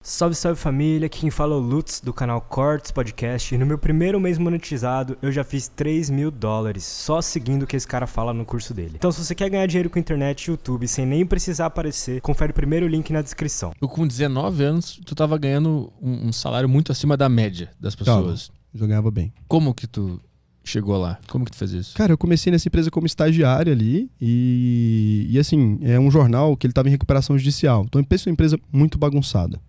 Salve, salve família, aqui quem fala é o Lutz do canal Cortes Podcast e no meu primeiro mês monetizado eu já fiz $3.000 só seguindo o que esse cara fala no curso dele. Então se você quer ganhar dinheiro com internet e YouTube sem nem precisar aparecer, confere o primeiro link na descrição. Eu com 19 anos, tu tava ganhando um salário muito acima da média das pessoas. Eu ganhava bem. Como que tu chegou lá? Como que tu fez isso? Cara, eu comecei nessa empresa como estagiário ali e assim, é um jornal que ele tava em recuperação judicial. Então pensa uma empresa muito bagunçada.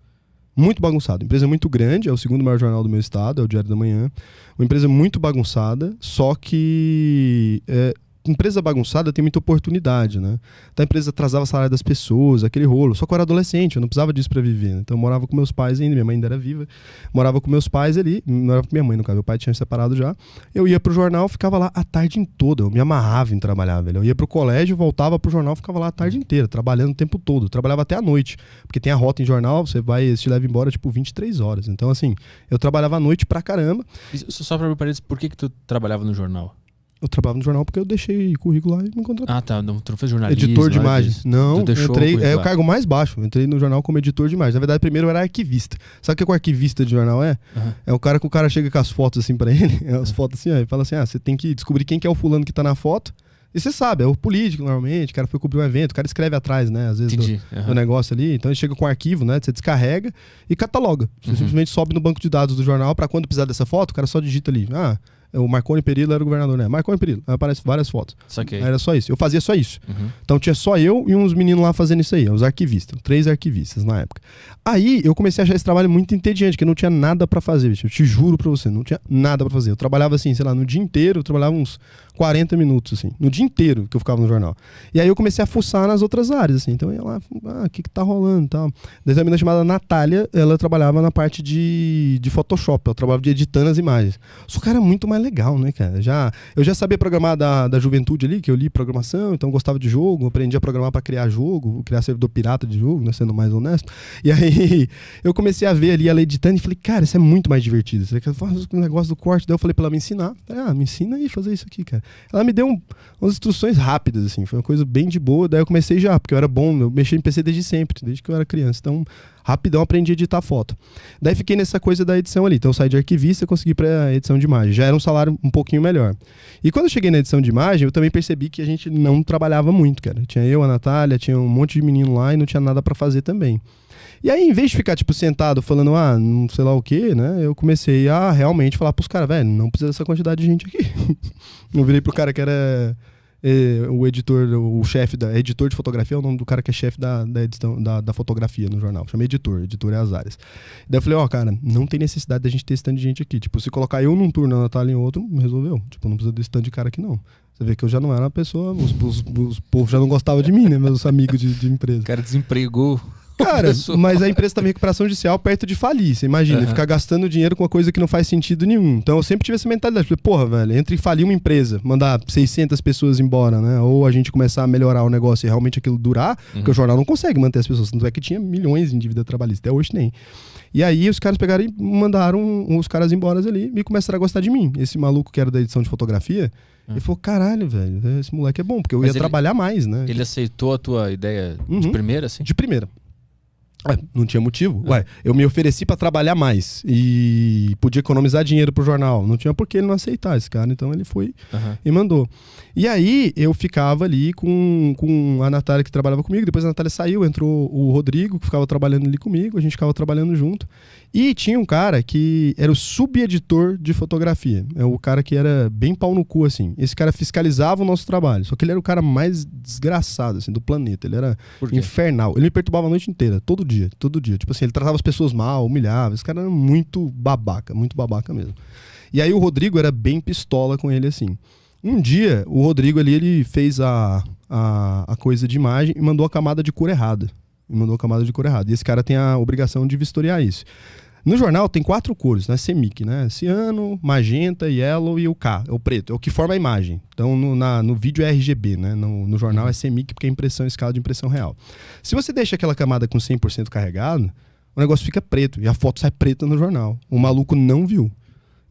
Muito bagunçada. Empresa muito grande, é o segundo maior jornal do meu estado, é o Diário da Manhã. Uma empresa muito bagunçada, só que empresa bagunçada tem muita oportunidade, né? Então a empresa atrasava o salário das pessoas, aquele rolo. Só que eu era adolescente, eu não precisava disso pra viver. Né? Então eu morava com meus pais ainda, minha mãe ainda era viva. Morava com meus pais ali, não morava com minha mãe, no caso, meu pai tinha se separado já. Eu ia pro jornal, ficava lá a tarde toda, eu me amarrava em trabalhar, velho. Eu ia pro colégio, voltava pro jornal, ficava lá a tarde inteira, trabalhando o tempo todo. Eu trabalhava até a noite, porque tem a rota em jornal, você vai, eles te levam embora tipo 23 horas. Então assim, eu trabalhava à noite pra caramba. Só pra me parecer, por que tu trabalhava no jornal? Eu trabalhava no jornal porque eu deixei currículo lá e me contrataram. Ah, tá. Não, tu não fez jornalismo? Editor de imagens. Não, eu entrei. É o cargo mais baixo. Eu entrei no jornal como editor de imagens. Na verdade, primeiro eu era arquivista. Sabe o que o arquivista de jornal é? Uhum. É o cara que o cara chega com as fotos assim pra ele. As fotos assim, ó, e fala assim: você tem que descobrir quem que é o fulano que tá na foto. E você sabe, é o político normalmente, o cara foi cobrir um evento, o cara escreve atrás, né, às vezes do negócio ali. Então ele chega com um arquivo, né, você descarrega e cataloga. Você simplesmente sobe no banco de dados do jornal pra quando precisar dessa foto, o cara só digita ali. O Marconi Perillo era o governador, né? Marconi Perillo. Aí aparece várias fotos. Saquei. Aí era só isso. Eu fazia só isso. Então tinha só eu e uns meninos lá fazendo isso aí, os arquivistas. 3 arquivistas na época. Aí eu comecei a achar esse trabalho muito entediante, que eu não tinha nada pra fazer, bicho. Eu te juro pra você, não tinha nada pra fazer. Eu trabalhava assim, sei lá, no dia inteiro, eu trabalhava uns 40 minutos, assim. No dia inteiro que eu ficava no jornal. E aí eu comecei a fuçar nas outras áreas, assim. Então eu ia lá, o que tá rolando e tal. Daí a menina chamada Natália, ela trabalhava na parte de Photoshop. Ela trabalhava de editando as imagens. Só que era muito mais legal, né, cara? Eu já sabia programar da juventude ali, que eu li programação, então eu gostava de jogo, aprendi a programar pra criar jogo, criar servidor pirata de jogo, né, sendo mais honesto. E aí eu comecei a ver ali ela editando e falei, cara, isso é muito mais divertido. Você quer fazer um negócio do corte? Daí eu falei pra ela me ensinar. Falei, me ensina aí a fazer isso aqui, cara. Ela me deu umas instruções rápidas, assim, foi uma coisa bem de boa. Daí eu comecei já, porque eu era bom, eu mexia em PC desde sempre, desde que eu era criança. Então, rapidão aprendi a editar foto. Daí fiquei nessa coisa da edição ali. Então eu saí de arquivista e consegui ir pra edição de imagem. Já era um salário um pouquinho melhor. E quando eu cheguei na edição de imagem, eu também percebi que a gente não trabalhava muito, cara. Tinha eu, a Natália, tinha um monte de menino lá e não tinha nada pra fazer também. E aí, em vez de ficar, tipo, sentado falando, não sei lá o quê, né? Eu comecei a realmente falar pros caras, velho, não precisa dessa quantidade de gente aqui. Eu virei pro cara que era o editor, o chefe editor de fotografia, é o nome do cara que é chefe da edição, da fotografia no jornal. Chamei editor é as áreas. Daí eu falei, cara, não tem necessidade da gente ter esse tanto de gente aqui. Tipo, se colocar eu num turno, a Natália em outro, resolveu. Tipo, não precisa desse tanto de cara aqui, não. Você vê que eu já não era uma pessoa, os povos já não gostavam de mim, né? Meus amigos de empresa. O cara desempregou. Cara, mas a empresa estava em recuperação judicial perto de falir, você imagina, ficar gastando dinheiro com uma coisa que não faz sentido nenhum. Então eu sempre tive essa mentalidade, falei, porra, velho, entre falir uma empresa, mandar 600 pessoas embora, né, ou a gente começar a melhorar o negócio e realmente aquilo durar, porque o jornal não consegue manter as pessoas, tanto é que tinha milhões em dívida trabalhista, até hoje nem. E aí os caras pegaram e mandaram os caras embora ali e começaram a gostar de mim. Esse maluco que era da edição de fotografia, ele falou, caralho, velho, esse moleque é bom, porque eu ia trabalhar mais, né. Ele aceitou a tua ideia de primeira, assim? De primeira. Não tinha motivo. Eu me ofereci pra trabalhar mais e podia economizar dinheiro pro jornal. Não tinha por que ele não aceitar esse cara. Então ele foi e mandou. E aí eu ficava ali com a Natália que trabalhava comigo. Depois a Natália saiu, entrou o Rodrigo que ficava trabalhando ali comigo. A gente ficava trabalhando junto. E tinha um cara que era o subeditor de fotografia. É o cara que era bem pau no cu, assim. Esse cara fiscalizava o nosso trabalho. Só que ele era o cara mais desgraçado, assim, do planeta. Ele era infernal. Ele me perturbava a noite inteira, todo dia. Tipo assim, ele tratava as pessoas mal, humilhava. Esse cara era muito babaca mesmo. E aí o Rodrigo era bem pistola com ele, assim. Um dia, o Rodrigo ali, ele fez a coisa de imagem e mandou a camada de cor errada. E esse cara tem a obrigação de vistoriar isso. No jornal tem 4 cores, né? CMYK, né? Ciano, magenta, yellow e o K, é o preto, é o que forma a imagem. Então no vídeo é RGB, né? No jornal é CMYK porque é impressão, escala de impressão real. Se você deixa aquela camada com 100% carregado, o negócio fica preto e a foto sai preta no jornal. O maluco não viu.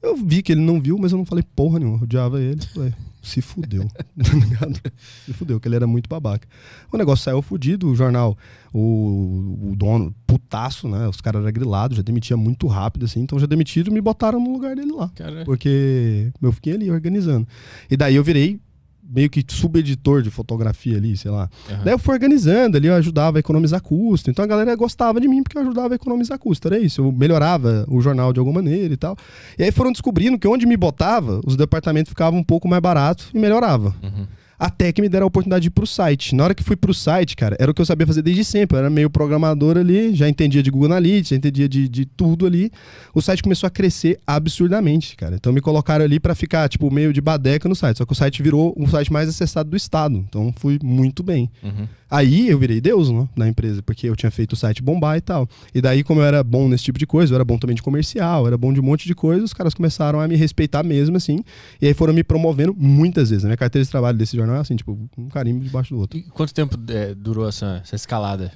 Eu vi que ele não viu, mas eu não falei porra nenhuma. Eu odiava ele. Falei, se fudeu. Tá ligado? Se fudeu, que ele era muito babaca. O negócio saiu fudido, o jornal, o dono, putaço, né? Os caras eram grilados, já demitia muito rápido, assim. Então já demitiram e me botaram no lugar dele lá. Caralho. Porque eu fiquei ali organizando. E daí eu virei meio que subeditor de fotografia ali, sei lá. Uhum. Daí eu fui organizando ali, eu ajudava a economizar custo. Então a galera gostava de mim porque eu ajudava a economizar custo. Era isso, eu melhorava o jornal de alguma maneira e tal. E aí foram descobrindo que onde me botava, os departamentos ficavam um pouco mais baratos e melhorava. Uhum. Até que me deram a oportunidade de ir pro site. Na hora que fui pro site, cara, era o que eu sabia fazer desde sempre. Eu era meio programador ali, já entendia de Google Analytics, já entendia de tudo ali. O site começou a crescer absurdamente, cara. Então me colocaram ali pra ficar, tipo, meio de badeca no site. Só que o site virou um site mais acessado do estado. Então fui muito bem. Uhum. Aí eu virei Deus, né, na empresa, porque eu tinha feito o site bombar e tal. E daí, como eu era bom nesse tipo de coisa, eu era bom também de comercial, eu era bom de um monte de coisa, os caras começaram a me respeitar mesmo, assim. E aí foram me promovendo muitas vezes. A minha carteira de trabalho desse jornal é assim, tipo, um carimbo debaixo do outro. E quanto tempo durou essa escalada?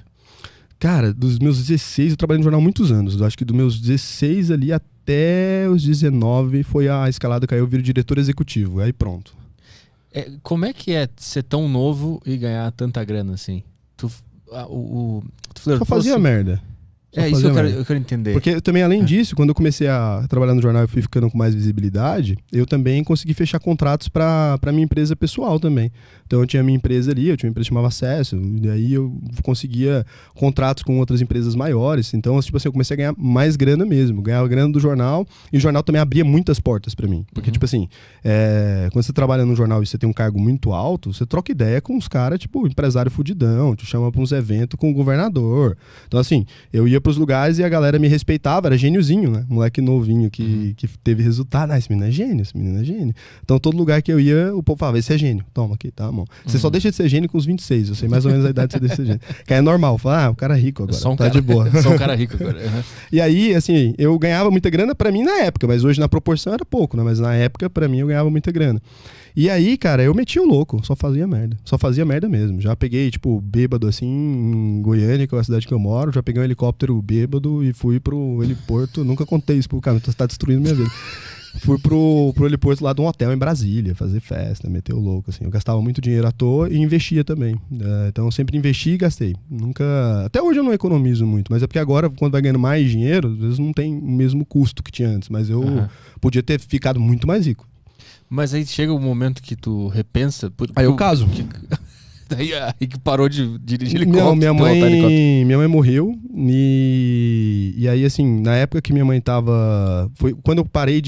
Cara, dos meus 16, eu trabalhei no jornal há muitos anos. Eu acho que dos meus 16 ali até os 19 foi a escalada que aí eu viro diretor executivo. Aí pronto. Como é que é ser tão novo e ganhar tanta grana assim? Tu Só fazia merda. Isso eu quero entender. Porque também, além disso, quando eu comecei a trabalhar no jornal e fui ficando com mais visibilidade, eu também consegui fechar contratos para minha empresa pessoal também. Então eu tinha minha empresa ali, eu tinha uma empresa que chamava Acesso, e daí eu conseguia contratos com outras empresas maiores. Então, tipo assim, eu comecei a ganhar mais grana mesmo. Ganhava grana do jornal, e o jornal também abria muitas portas para mim. Porque, tipo assim, quando você trabalha no jornal e você tem um cargo muito alto, você troca ideia com os caras, tipo, empresário fudidão, te chama pra uns eventos com o governador. Então, assim, eu ia pros lugares e a galera me respeitava, era gêniozinho, né? Moleque novinho que teve resultado. Esse menino é gênio, esse menino é gênio. Então, todo lugar que eu ia, o povo falava, esse é gênio. Toma aqui, tá, mão. Você só deixa de ser gênio com os 26, eu sei mais ou menos a idade que você deixa de ser gênio. Que é normal, fala, o cara é rico agora, tá de boa. Só um cara rico agora. Uhum. E aí, assim, eu ganhava muita grana pra mim na época, mas hoje na proporção era pouco, né? Mas na época, pra mim, eu ganhava muita grana. E aí, cara, eu metia o louco, só fazia merda. Só fazia merda mesmo. Já peguei, tipo, bêbado, assim, em Goiânia, que é a cidade que eu moro. Já peguei um helicóptero bêbado e fui pro heliporto. Nunca contei isso pro cara, você tá destruindo minha vida. Fui pro heliporto lá de um hotel em Brasília, fazer festa, meter o louco, assim. Eu gastava muito dinheiro à toa e investia também. Então eu sempre investi e gastei. Nunca... Até hoje eu não economizo muito, mas é porque agora, quando vai ganhando mais dinheiro, às vezes não tem o mesmo custo que tinha antes. Mas eu podia ter ficado muito mais rico. Mas aí chega um momento que tu repensa... Aí eu caso. Aí que parou de dirigir helicóptero. Não, minha mãe morreu e aí, assim, na época que minha mãe tava... Foi quando eu parei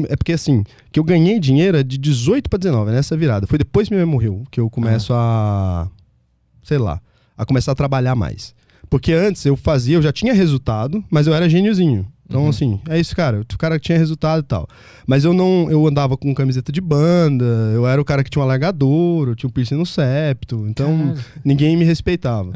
é porque, assim, que eu ganhei dinheiro de 18 para 19, nessa virada. Foi depois que minha mãe morreu que eu começo a começar a trabalhar mais. Porque antes eu já tinha resultado, mas eu era gêniozinho. Então, assim, é isso, cara. O cara que tinha resultado e tal. Mas eu andava com camiseta de banda, eu era o cara que tinha um alargador, eu tinha um piercing no septo. Então, ninguém me respeitava.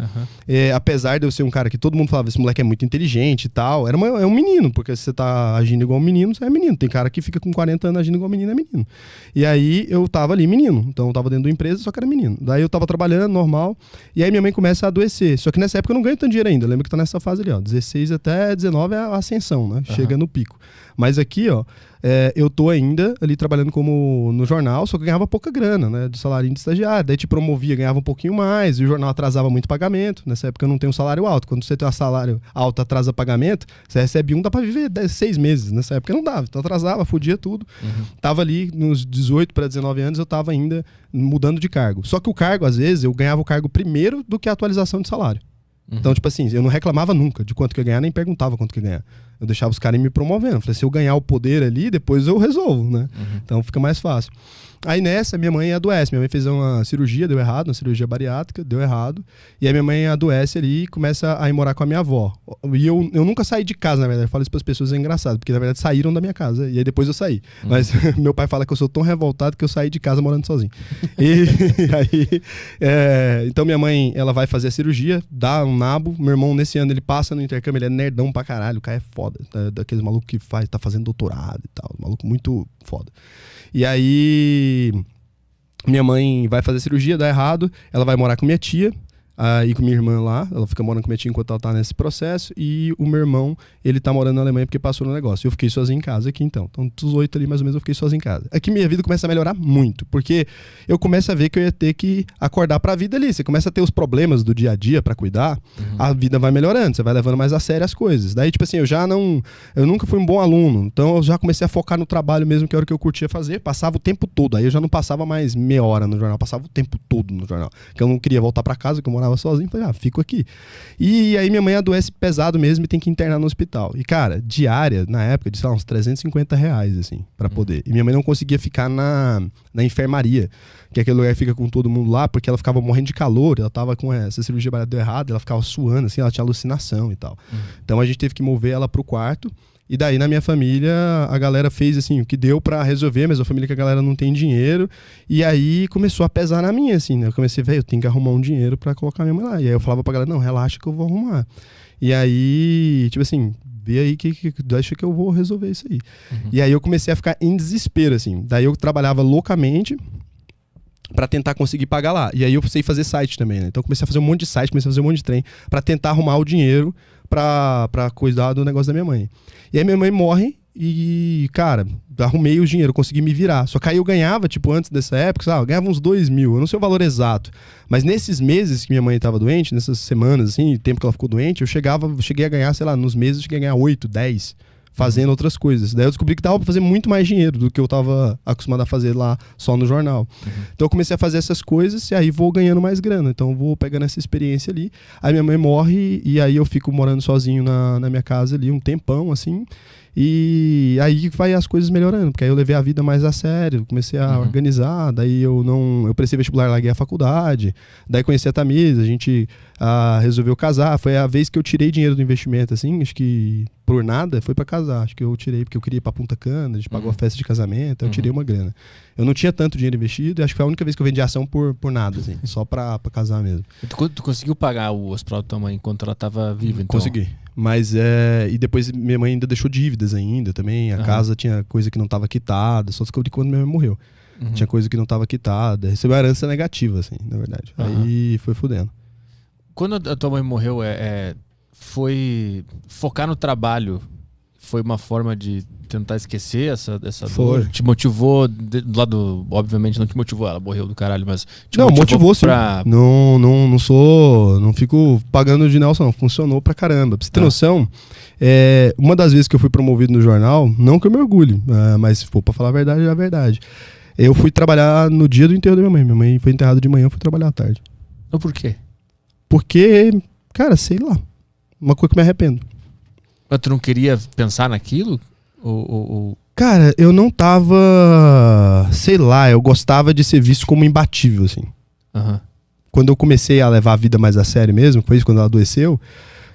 Apesar de eu ser um cara que todo mundo falava, esse moleque é muito inteligente e tal, é um menino, porque se você tá agindo igual um menino, você é menino. Tem cara que fica com 40 anos agindo igual menino, é menino. E aí, eu tava ali, menino. Então, eu tava dentro da empresa, só que era menino. Daí, eu tava trabalhando, normal, e aí minha mãe começa a adoecer. Só que nessa época eu não ganho tanto dinheiro ainda. Eu lembro que tá nessa fase ali, ó. 16 até 19 é a ascensão, né? Chega no pico. Mas aqui, ó, eu tô ainda ali trabalhando no jornal, só que eu ganhava pouca grana, né? De salário de estagiário. Daí te promovia, ganhava um pouquinho mais, e o jornal atrasava muito pagamento. Nessa época eu não tenho um salário alto. Quando você tem um salário alto, atrasa pagamento, você recebe dá pra viver 6 meses. Nessa época não dava. Então atrasava, fudia tudo. Tava ali nos 18 para 19 anos, eu tava ainda mudando de cargo. Só que o cargo, às vezes, eu ganhava o cargo primeiro do que a atualização de salário. Então, tipo assim, eu não reclamava nunca de quanto que eu ia ganhar, nem perguntava quanto que eu ia ganhar. Eu deixava os caras me promovendo. Falei, se eu ganhar o poder ali, depois eu resolvo, né? Então fica mais fácil. Aí nessa, minha mãe adoece. Minha mãe fez uma cirurgia, deu errado, uma cirurgia bariátrica, deu errado. E aí minha mãe adoece ali e começa a ir morar com a minha avó. E eu nunca saí de casa, na verdade. Eu falo isso para as pessoas, é engraçado, porque na verdade saíram da minha casa. E aí depois eu saí. Mas meu pai fala que eu sou tão revoltado que eu saí de casa morando sozinho. E aí, então minha mãe, ela vai fazer a cirurgia, dá um nabo. Meu irmão, nesse ano, ele passa no intercâmbio, ele é nerdão pra caralho. O cara é foda. Daqueles malucos que tá fazendo doutorado e tal. Maluco muito foda. E aí, minha mãe vai fazer cirurgia, dá errado, ela vai morar com minha tia. Aí com minha irmã lá, ela fica morando com minha tia enquanto ela tá nesse processo, e o meu irmão, ele tá morando na Alemanha porque passou no negócio. Eu fiquei sozinho em casa aqui, então. Então, dos 8 ali, mais ou menos, eu fiquei sozinho em casa. Aqui minha vida começa a melhorar muito, porque eu começo a ver que eu ia ter que acordar pra vida ali. Você começa a ter os problemas do dia a dia pra cuidar, a vida vai melhorando, você vai levando mais a sério as coisas. Daí, tipo assim, eu nunca fui um bom aluno, então eu já comecei a focar no trabalho mesmo, que era o que eu curtia fazer, passava o tempo todo. Aí eu já não passava mais meia hora no jornal, passava o tempo todo no jornal. Que eu não queria voltar pra casa, que eu morava sozinho, falei, fico aqui. E aí minha mãe adoece pesado mesmo e tem que internar no hospital. E, cara, diária, na época, de, sei lá, uns R$350, assim, pra poder. E minha mãe não conseguia ficar na enfermaria, que é aquele lugar que fica com todo mundo lá, porque ela ficava morrendo de calor, ela tava com essa cirurgia deu errado, ela ficava suando, assim, ela tinha alucinação e tal. Então a gente teve que mover ela pro quarto. E daí, na minha família, a galera fez assim, o que deu pra resolver, mas a família que a galera não tem dinheiro. E aí começou a pesar na minha, assim, né? Eu comecei, velho, eu tenho que arrumar um dinheiro pra colocar minha mãe lá. E aí eu falava pra galera, não, relaxa que eu vou arrumar. E aí, tipo assim, vê aí que deixa que eu vou resolver isso aí. E aí eu comecei a ficar em desespero, assim. Daí eu trabalhava loucamente pra tentar conseguir pagar lá. E aí eu sei fazer site também, né? Então eu comecei a fazer um monte de site, comecei a fazer um monte de trem pra tentar arrumar o dinheiro pra cuidar do negócio da minha mãe. E aí minha mãe morre e, cara, arrumei o dinheiro, consegui me virar. Só que aí eu ganhava, tipo, antes dessa época, sabe, eu ganhava uns 2 mil, eu não sei o valor exato. Mas nesses meses que minha mãe tava doente, nessas semanas, assim, tempo que ela ficou doente, eu cheguei a ganhar, sei lá, nos meses eu cheguei a ganhar 8, 10, fazendo outras coisas. Daí eu descobri que dava pra fazer muito mais dinheiro do que eu tava acostumado a fazer lá só no jornal. Então eu comecei a fazer essas coisas e aí vou ganhando mais grana. Então eu vou pegando essa experiência ali. Aí minha mãe morre e aí eu fico morando sozinho na minha casa ali um tempão, assim. E aí vai as coisas melhorando, porque aí eu levei a vida mais a sério, comecei a organizar, daí eu prestei vestibular, larguei a faculdade, daí conheci a Tamires, a gente resolveu casar, foi a vez que eu tirei dinheiro do investimento, assim, acho que por nada, foi pra casar, acho que eu tirei porque eu queria ir pra Punta Cana, a gente pagou a festa de casamento, eu tirei uma grana. Eu não tinha tanto dinheiro investido, e acho que foi a única vez que eu vendi ação por nada, assim, só pra casar mesmo. Tu conseguiu pagar o hospital da tua mãe enquanto ela tava viva, então? Consegui. Mas e depois minha mãe ainda deixou dívidas ainda também. A casa tinha coisa que não estava quitada, só descobri quando minha mãe morreu. Tinha coisa que não estava quitada. Recebeu uma herança negativa, assim, na verdade. Aí foi fudendo. Quando a tua mãe morreu, foi focar no trabalho? Foi uma forma de tentar esquecer essa dor? Te motivou, do lado, obviamente não te motivou, ela morreu do caralho, mas te motivou sim. Não fico pagando de Nelson, não. Funcionou pra caramba. Pra você ter noção, uma das vezes que eu fui promovido no jornal, não que eu me orgulhe, mas se for pra falar a verdade, é a verdade. Eu fui trabalhar no dia do enterro da minha mãe. Minha mãe foi enterrada de manhã, eu fui trabalhar à tarde. Então por quê? Porque, cara, sei lá. Uma coisa que me arrependo. Mas tu não queria pensar naquilo? Cara, eu não tava... Sei lá, eu gostava de ser visto como imbatível, assim. Quando eu comecei a levar a vida mais a sério mesmo, foi isso quando ela adoeceu,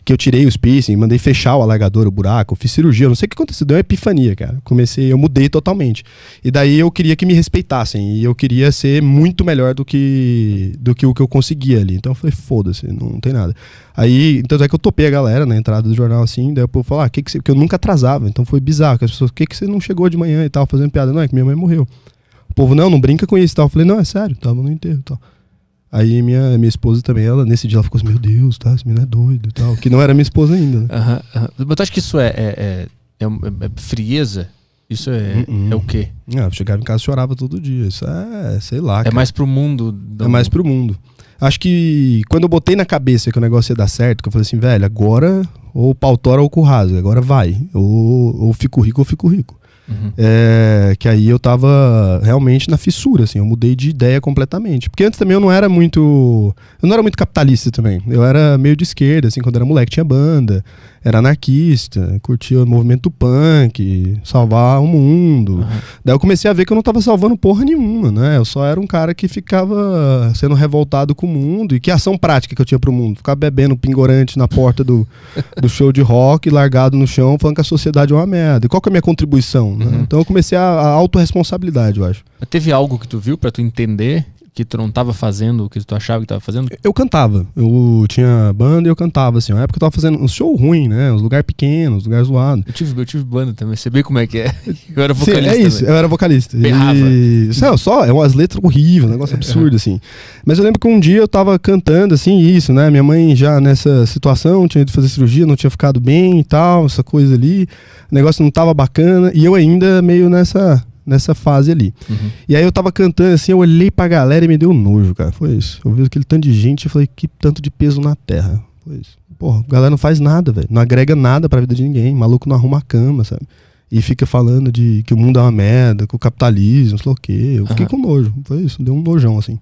que eu tirei os piercing, mandei fechar o alargador, o buraco, eu fiz cirurgia, eu não sei o que aconteceu, deu uma epifania, cara. Eu mudei totalmente. E daí eu queria que me respeitassem, e eu queria ser muito melhor do que o que eu conseguia ali. Então eu falei, foda-se, não tem nada. Aí, então é que eu topei a galera na entrada do jornal assim, daí o povo falou, porque eu nunca atrasava, então foi bizarro, que as pessoas, por que você não chegou de manhã e tal, fazendo piada? Não, é que minha mãe morreu. O povo, não brinca com isso e tal. Eu falei, não, é sério, tava no enterro e tal. Aí minha esposa também, nesse dia ela ficou assim, meu Deus, tá, esse menino é doido e tal, que não era minha esposa ainda, né? Mas tu acha que isso é frieza? Isso é o quê? Eu chegava em casa e chorava todo dia, isso sei lá, cara. É mais pro mundo? É mais pro mundo. Acho que quando eu botei na cabeça que o negócio ia dar certo, que eu falei assim, velho, agora ou o pau tora ou o cu rasga, agora vai, ou fico rico ou fico rico. Que aí eu tava realmente na fissura, assim, eu mudei de ideia completamente. Porque antes também eu não era muito capitalista também. Eu era meio de esquerda, assim, quando era moleque tinha banda, era anarquista, curtia o movimento punk, salvar o mundo. Daí eu comecei a ver que eu não tava salvando porra nenhuma, né? Eu só era um cara que ficava sendo revoltado com o mundo. E que ação prática que eu tinha pro mundo? Ficar bebendo pingorante na porta do show de rock, largado no chão, falando que a sociedade é uma merda. E qual que é a minha contribuição? Né? Então eu comecei a autorresponsabilidade, eu acho. Teve algo que tu viu pra tu entender que tu não tava fazendo o que tu achava que tava fazendo? Eu cantava. Eu tinha banda e eu cantava, assim. Na época eu tava fazendo um show ruim, né? Uns lugares pequenos, uns lugares zoados. Eu tive banda também, você vê como é que é. Eu era vocalista. Sim, é isso, também. eu era vocalista. Berrava. Não, só, é umas letras horríveis, um negócio absurdo, assim. Mas eu lembro que um dia eu tava cantando, assim, isso, né? Minha mãe já nessa situação, tinha ido fazer cirurgia, não tinha ficado bem e tal, essa coisa ali. O negócio não tava bacana. E eu ainda meio nessa fase ali. Uhum. E aí eu tava cantando assim, eu olhei pra galera e me deu nojo, cara. Foi isso. Eu vi aquele tanto de gente e falei, que tanto de peso na terra. Foi isso. Porra, a galera não faz nada, velho. Não agrega nada pra vida de ninguém. Maluco não arruma a cama, sabe? E fica falando de que o mundo é uma merda, que o capitalismo, sei lá o quê. Eu fiquei com nojo. Foi isso, deu um nojão, assim.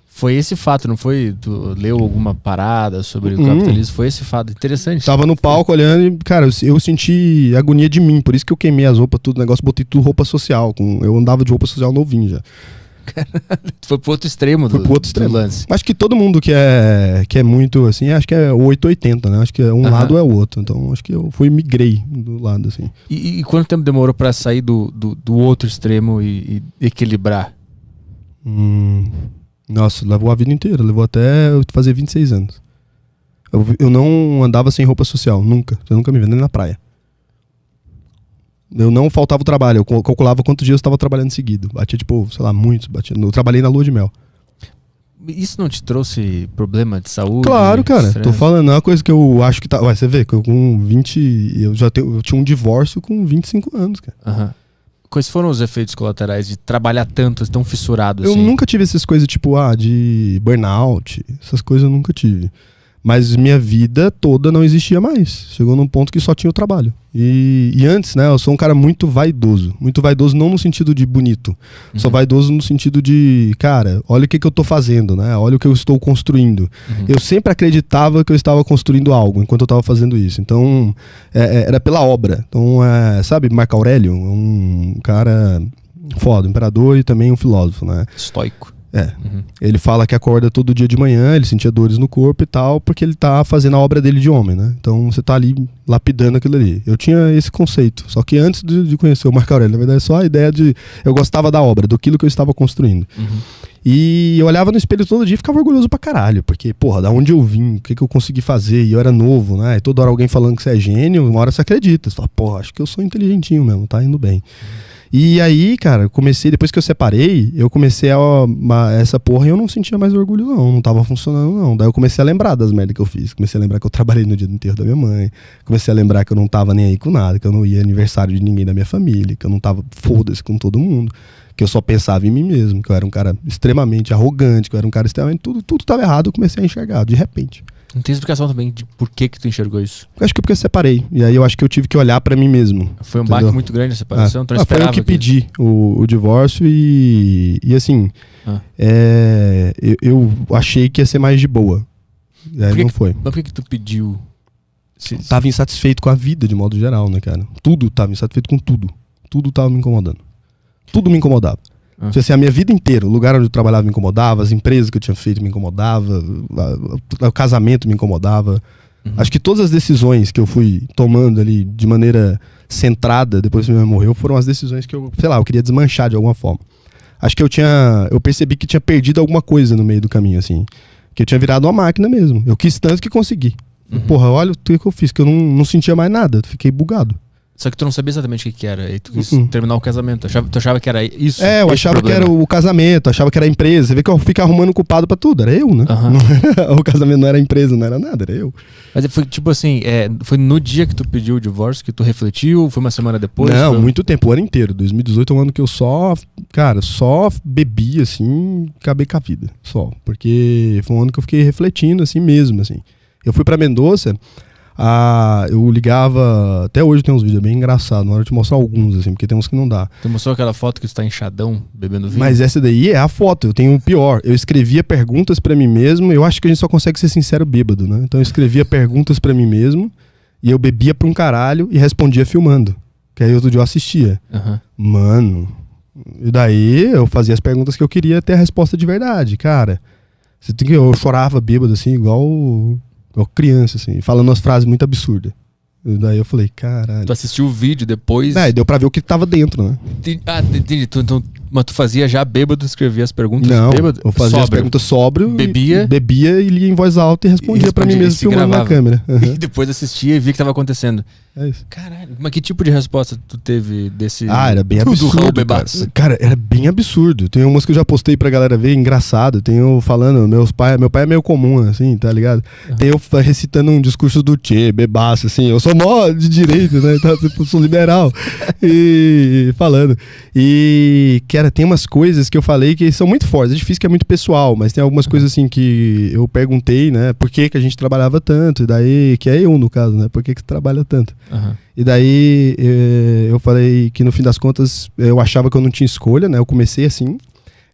Foi esse fato, não foi? Tu leu alguma parada sobre o capitalismo? Foi esse fato interessante. Tava no palco olhando e, cara, eu senti agonia de mim. Por isso que eu queimei as roupas, tudo, negócio, botei tudo roupa social. Eu andava de roupa social novinho já. Foi pro outro extremo Foi pro outro extremo. do lance. Acho que todo mundo que é muito assim, acho que é 880, né? Acho que um lado ou é o outro. Então acho que eu migrei do lado, assim. E quanto tempo demorou pra sair do outro extremo e equilibrar? Nossa, levou a vida inteira. Levou até eu fazer 26 anos. Eu não andava sem roupa social, nunca. Você nunca me viu nem na praia. Eu não faltava o trabalho, eu calculava quantos dias eu estava trabalhando seguido. Batia, tipo, sei lá, muitos. Eu trabalhei na lua de mel. Isso não te trouxe problema de saúde? Claro, cara. Estresse? Tô falando, é uma coisa que eu acho que tá. Ué, você vê que eu com 20. Eu tinha um divórcio com 25 anos, cara. Aham. Quais foram os efeitos colaterais de trabalhar tanto, tão fissurado Eu assim? nunca tive essas coisas, tipo, de burnout. Essas coisas eu nunca tive. Mas minha vida toda não existia mais. Chegou num ponto que só tinha o trabalho. E antes, né, eu sou um cara muito vaidoso. Muito vaidoso não no sentido de bonito. Sou vaidoso no sentido de, cara, olha o que eu tô fazendo, né? Olha o que eu estou construindo. Eu sempre acreditava que eu estava construindo algo enquanto eu estava fazendo isso. Então, era pela obra. Então, sabe, Marco Aurélio, um cara foda, um imperador e também um filósofo, né? Estoico. Ele fala que acorda todo dia de manhã, ele sentia dores no corpo e tal, porque ele tá fazendo a obra dele de homem, né? Então você tá ali lapidando aquilo ali. Eu tinha esse conceito, só que antes de conhecer o Marco Aurélio, na verdade é só a ideia de... Eu gostava da obra, daquilo que eu estava construindo. E eu olhava no espelho todo dia e ficava orgulhoso pra caralho, porque, porra, da onde eu vim, o que eu consegui fazer, e eu era novo, né? E toda hora alguém falando que você é gênio, uma hora você acredita. Você fala, porra, acho que eu sou inteligentinho mesmo, tá indo bem. E aí, cara, depois que eu separei, eu comecei essa porra e eu não sentia mais orgulho não tava funcionando não. Daí eu comecei a lembrar das merdas que eu fiz, comecei a lembrar que eu trabalhei no dia do enterro da minha mãe, comecei a lembrar que eu não tava nem aí com nada, que eu não ia aniversário de ninguém da minha família, que eu não tava foda-se com todo mundo, que eu só pensava em mim mesmo, que eu era um cara extremamente arrogante, que eu era um cara extremamente... Tudo tava errado, eu comecei a enxergar, de repente. Não tem explicação também de por que tu enxergou isso? Eu acho que é porque eu separei. E aí eu acho que eu tive que olhar pra mim mesmo. Foi um baque muito grande a separação? Tu não foi eu esperava que pedi o divórcio e assim, eu achei que ia ser mais de boa. E aí não foi. Mas por que tu pediu? Tava insatisfeito com a vida de modo geral, né, cara? Tudo tava insatisfeito com tudo. Tudo tava me incomodando. Tudo me incomodava. Assim, a minha vida inteira, o lugar onde eu trabalhava me incomodava, as empresas que eu tinha feito me incomodava, o casamento me incomodava. Acho que todas as decisões que eu fui tomando ali de maneira centrada depois que minha mãe morreu foram as decisões que eu queria desmanchar de alguma forma. Acho que eu percebi que tinha perdido alguma coisa no meio do caminho, assim. Que eu tinha virado uma máquina mesmo. Eu quis tanto que consegui. Porra, olha o que eu fiz, que eu não sentia mais nada, fiquei bugado. Só que tu não sabia exatamente o que era. E tu quis terminar o casamento. Tu achava que era isso? Eu achava que era o casamento, achava que era a empresa. Você vê que eu fico arrumando culpado pra tudo. Era eu, né? O casamento não era a empresa, não era nada, era eu. Mas foi tipo assim, foi no dia que tu pediu o divórcio que tu refletiu? Foi uma semana depois? Não, muito tempo, o ano inteiro. 2018 é um ano que eu só bebi, assim, acabei com a vida. Só. Porque foi um ano que eu fiquei refletindo, assim mesmo, assim. Eu fui pra Mendoza... eu ligava, até hoje tem uns vídeos bem engraçados, na hora de te mostrar alguns, assim, porque tem uns que não dá. Tu mostrou aquela foto que tu tá inchadão, bebendo vinho? Mas essa daí é a foto, eu tenho o pior. Eu escrevia perguntas pra mim mesmo, eu acho que a gente só consegue ser sincero bêbado, né? Então eu escrevia perguntas pra mim mesmo, e eu bebia pra um caralho e respondia filmando. Que aí outro dia eu assistia. Mano, e daí eu fazia as perguntas que eu queria ter a resposta de verdade, cara. Eu chorava bêbado, assim, igual criança, assim, falando umas frases muito absurdas. E daí eu falei, caralho. Tu assistiu o vídeo depois? Deu pra ver o que tava dentro, né? Entendi. Então Mas tu fazia já bêbado, escrevia as perguntas Não, bêbado? eu fazia as perguntas sóbrio. Bebia e lia em voz alta e respondia pra mim mesmo filmando na câmera. E depois assistia e via o que tava acontecendo. É isso. Caralho, mas que tipo de resposta tu teve desse... Era bem absurdo, cara, era bem absurdo. Tem umas que eu já postei pra galera ver, engraçado. Tem eu falando, meu pai é meio comum, assim, tá ligado? Tem eu recitando um discurso do Che, bebaço, assim. Eu sou mó de direito, né? Então, eu sou liberal. E falando. E, cara, tem umas coisas que eu falei que são muito fortes. É difícil, que é muito pessoal, mas tem algumas coisas, assim, que eu perguntei, né? Por que a gente trabalhava tanto? E daí, que é eu, no caso, né? Por que você trabalha tanto? E daí eu falei que no fim das contas eu achava que eu não tinha escolha, né? Eu comecei assim.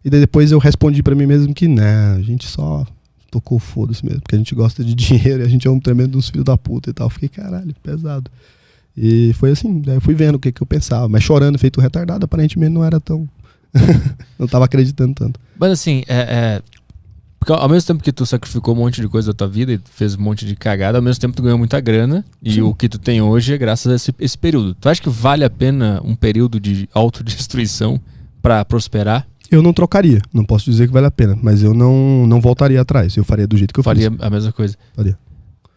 E daí depois eu respondi pra mim mesmo que a gente só tocou foda-se mesmo, porque a gente gosta de dinheiro e a gente é um tremendo dos filhos da puta e tal. Fiquei, caralho, pesado. E foi assim, daí eu fui vendo o que eu pensava, mas chorando, feito retardado, aparentemente não era tão... não tava acreditando tanto. Mas assim, porque ao mesmo tempo que tu sacrificou um monte de coisa da tua vida e fez um monte de cagada, ao mesmo tempo tu ganhou muita grana. E Sim. O que tu tem hoje é graças a esse período. Tu acha que vale a pena um período de autodestruição pra prosperar? Eu não trocaria, não posso dizer que vale a pena, mas eu não voltaria atrás. Eu faria do jeito que eu faria. Faria a mesma coisa? Faria.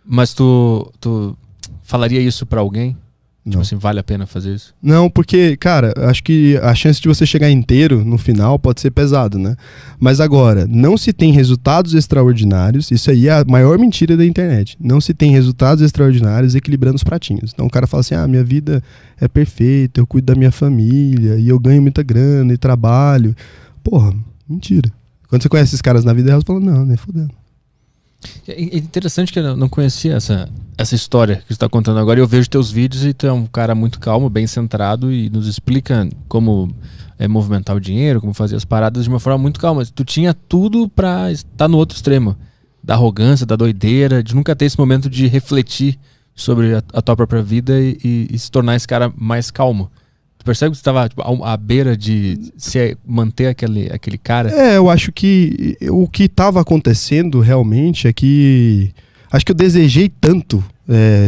Mas tu falaria isso pra alguém? Não. Tipo assim, vale a pena fazer isso? Não, porque, cara, acho que a chance de você chegar inteiro no final pode ser pesado, né? Mas agora, não se tem resultados extraordinários, isso aí é a maior mentira da internet. Não se tem resultados extraordinários equilibrando os pratinhos. Então o cara fala assim, minha vida é perfeita, eu cuido da minha família, e eu ganho muita grana, e trabalho. Porra, mentira. Quando você conhece esses caras na vida real, você fala, não, nem fudendo. É interessante que eu não conhecia essa história que você está contando agora. Eu vejo teus vídeos e tu é um cara muito calmo, bem centrado e nos explica como movimentar o dinheiro, como fazer as paradas de uma forma muito calma. Tu tinha tudo pra estar no outro extremo, da arrogância, da doideira, de nunca ter esse momento de refletir sobre a tua própria vida e se tornar esse cara mais calmo. Tu percebe que você estava à beira de manter aquele cara? Eu acho que o que estava acontecendo realmente é que... Acho que eu desejei tanto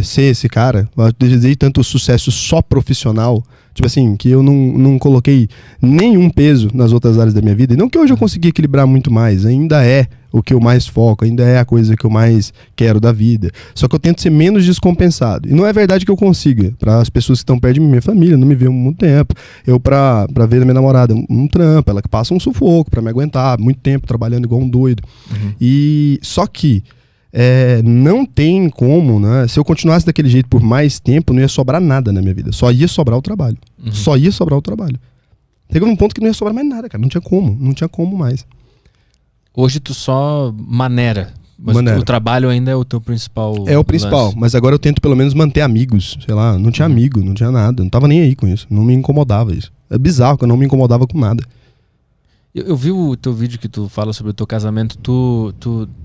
ser esse cara, eu desejei tanto o sucesso só profissional, tipo assim, que eu não coloquei nenhum peso nas outras áreas da minha vida. E não que hoje eu consegui equilibrar muito mais, ainda é o que eu mais foco, ainda é a coisa que eu mais quero da vida. Só que eu tento ser menos descompensado. E não é verdade que eu consiga. Para as pessoas que estão perto de mim, minha família, não me vê há muito tempo. Eu, pra ver a minha namorada, um trampo, ela que passa um sufoco para me aguentar, muito tempo trabalhando igual um doido. E só que não tem como, né? Se eu continuasse daquele jeito por mais tempo, não ia sobrar nada na minha vida. Só ia sobrar o trabalho. Só ia sobrar o trabalho. Chegou num ponto que não ia sobrar mais nada, cara. Não tinha como mais. Hoje tu só maneira. Mas o trabalho ainda é o teu principal. É o principal, lance. Mas agora eu tento pelo menos manter amigos. Sei lá, não tinha amigo, não tinha nada. Não tava nem aí com isso. Não me incomodava isso. É bizarro que eu não me incomodava com nada. Eu vi o teu vídeo que tu fala sobre o teu casamento.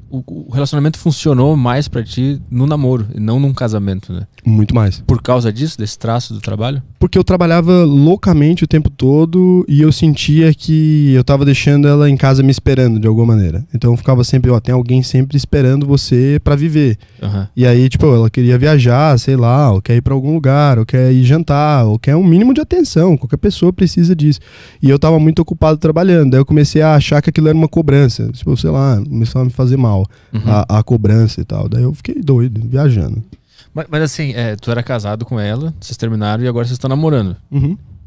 O relacionamento funcionou mais pra ti no namoro e não num casamento, né? Muito mais. Por causa disso, desse traço do trabalho? Porque eu trabalhava loucamente o tempo todo e eu sentia que eu tava deixando ela em casa me esperando de alguma maneira. Então eu ficava sempre, tem alguém sempre esperando você pra viver. E aí, tipo, ela queria viajar, sei lá, ou quer ir pra algum lugar, ou quer ir jantar, ou quer um mínimo de atenção. Qualquer pessoa precisa disso. E eu tava muito ocupado trabalhando. Daí eu comecei a achar que aquilo era uma cobrança. Tipo, sei lá, começou a me fazer mal. A cobrança e tal. Daí eu fiquei doido, viajando. Mas assim, tu era casado com ela, vocês terminaram e agora vocês estão namorando.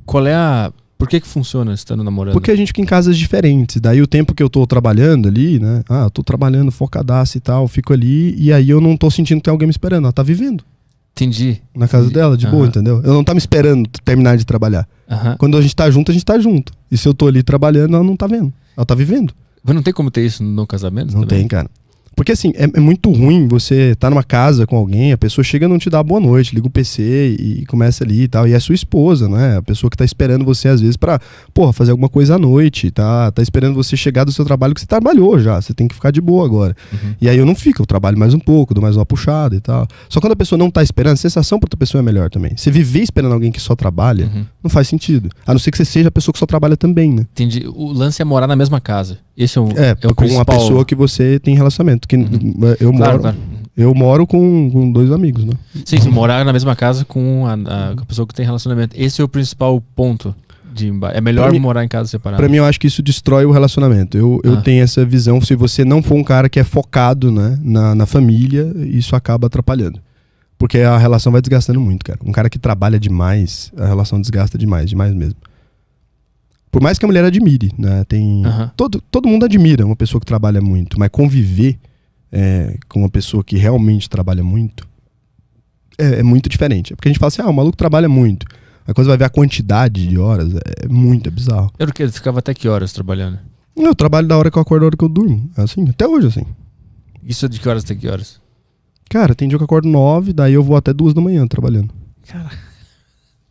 Qual é a... Por que funciona estando namorando? Porque a gente fica em casas diferentes. Daí o tempo que eu tô trabalhando ali, né? Eu tô trabalhando focadaço e tal, fico ali e aí eu não tô sentindo que tem alguém me esperando. Ela tá vivendo. Entendi. Na casa dela, de boa, entendeu? Eu não tá me esperando terminar de trabalhar. Quando a gente tá junto, a gente tá junto. E se eu tô ali trabalhando, ela não tá vendo. Ela tá vivendo. Mas não tem como ter isso no casamento? Não também? Tem, cara. Porque assim, é muito ruim você tá numa casa com alguém, a pessoa chega e não te dá boa noite, liga o PC e começa ali e tal. E é sua esposa, né? A pessoa que tá esperando você às vezes pra, fazer alguma coisa à noite, tá esperando você chegar do seu trabalho que você trabalhou já. Você tem que ficar de boa agora. E aí eu não fico, eu trabalho mais um pouco, dou mais uma puxada e tal. Só quando a pessoa não tá esperando, a sensação pra outra pessoa é melhor também. Você viver esperando alguém que só trabalha, não faz sentido. A não ser que você seja a pessoa que só trabalha também, né? Entendi. O lance é morar na mesma casa. Esse é o com principal... uma pessoa que você tem relacionamento. Que eu moro com dois amigos, né? Sim, morar na mesma casa com a pessoa que tem relacionamento. Esse é o principal ponto É melhor morar em casa separada. Pra mim, eu acho que isso destrói o relacionamento. Eu tenho essa visão. Se você não for um cara que é focado, né, na família, isso acaba atrapalhando. Porque a relação vai desgastando muito, cara. Um cara que trabalha demais, a relação desgasta demais mesmo. Por mais que a mulher admire, né? Todo mundo admira uma pessoa que trabalha muito, mas conviver com uma pessoa que realmente trabalha muito é muito diferente. É porque a gente fala assim, o maluco trabalha muito. Aí quando você vai ver a quantidade de horas, é bizarro. Você ficava até que horas trabalhando? Eu trabalho da hora que eu acordo, da hora que eu durmo. Assim, até hoje, assim. Isso é de que horas até que horas? Cara, tem dia que eu acordo 9, daí eu vou até 2 da manhã trabalhando. Cara...